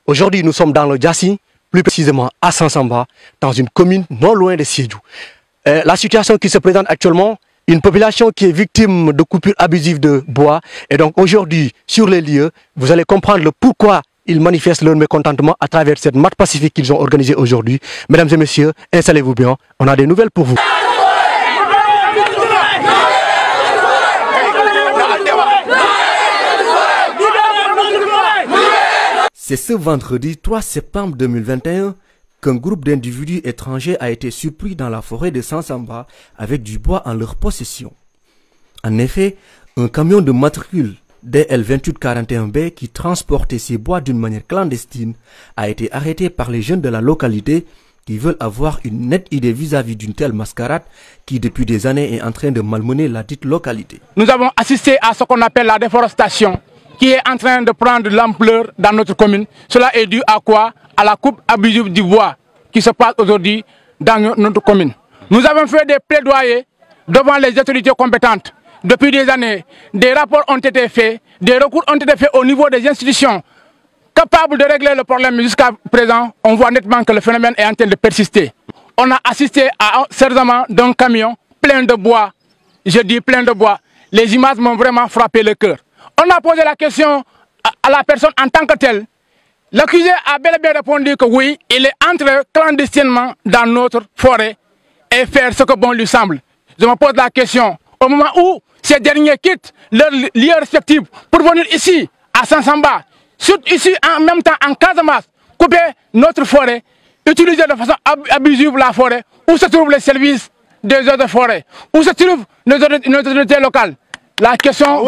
Aujourd'hui, nous sommes dans le Djassi, plus précisément à Sansamba, dans une commune non loin de Sédhiou. La situation qui se présente actuellement, une population qui est victime de coupures abusives de bois. Et donc aujourd'hui, sur les lieux, vous allez comprendre le pourquoi ils manifestent leur mécontentement à travers cette marche pacifique qu'ils ont organisée aujourd'hui. Mesdames et messieurs, installez-vous bien, on a des nouvelles pour vous. C'est ce vendredi 3 septembre 2021 qu'un groupe d'individus étrangers a été surpris dans la forêt de Sansamba avec du bois en leur possession. En effet, un camion de matricule DL2841B qui transportait ces bois d'une manière clandestine a été arrêté par les jeunes de la localité qui veulent avoir une nette idée vis-à-vis d'une telle mascarade qui depuis des années est en train de malmener la dite localité. Nous avons assisté à ce qu'on appelle la déforestation qui est en train de prendre l'ampleur dans notre commune. Cela est dû à quoi? À la coupe abusive du bois qui se passe aujourd'hui dans notre commune. Nous avons fait des plaidoyers devant les autorités compétentes. Depuis des années, des rapports ont été faits, des recours ont été faits au niveau des institutions capables de régler le problème. Jusqu'à présent, on voit nettement que le phénomène est en train de persister. On a assisté à un serrement d'un camion plein de bois. Je dis plein de bois. Les images m'ont vraiment frappé le cœur. On a posé la question à la personne en tant que telle. L'accusé a bel et bien répondu que oui, il est entré clandestinement dans notre forêt et faire ce que bon lui semble. Je me pose la question, au moment où ces derniers quittent leurs lieux respectifs pour venir ici, à Sansamba, surtout ici en même temps en Casamance, couper notre forêt, utiliser de façon abusive la forêt, où se trouvent les services des autres forêts, où se trouvent nos autorités locales. La question...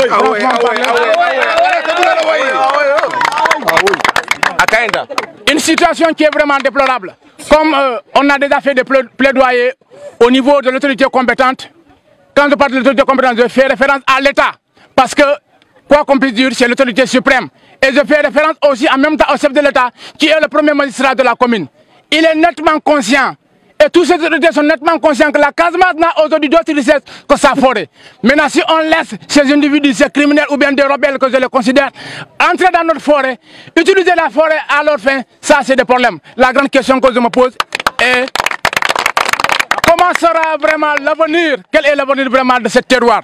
Une situation qui est vraiment déplorable. Comme on a déjà fait des plaidoyers au niveau de l'autorité compétente, quand je parle de l'autorité compétente, je fais référence à l'État. Parce que, quoi qu'on puisse dire, c'est l'autorité suprême. Et je fais référence aussi en même temps au chef de l'État, qui est le premier magistrat de la commune. Il est nettement conscient, et tous ces autorités sont nettement conscients que la Casamance n'a aujourd'hui d'autre richesse que sa forêt. Maintenant, si on laisse ces individus, ces criminels ou bien des rebelles que je les considère, entrer dans notre forêt, utiliser la forêt à leur fin, ça c'est des problèmes. La grande question que je me pose est comment sera vraiment l'avenir, quel est l'avenir vraiment de ce terroir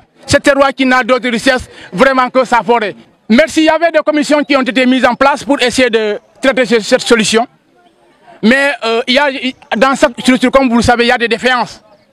qui n'a d'autre richesse vraiment que sa forêt. Merci, il y avait des commissions qui ont été mises en place pour essayer de traiter cette solution. Mais dans cette structure, comme vous le savez, il y a des défaillances.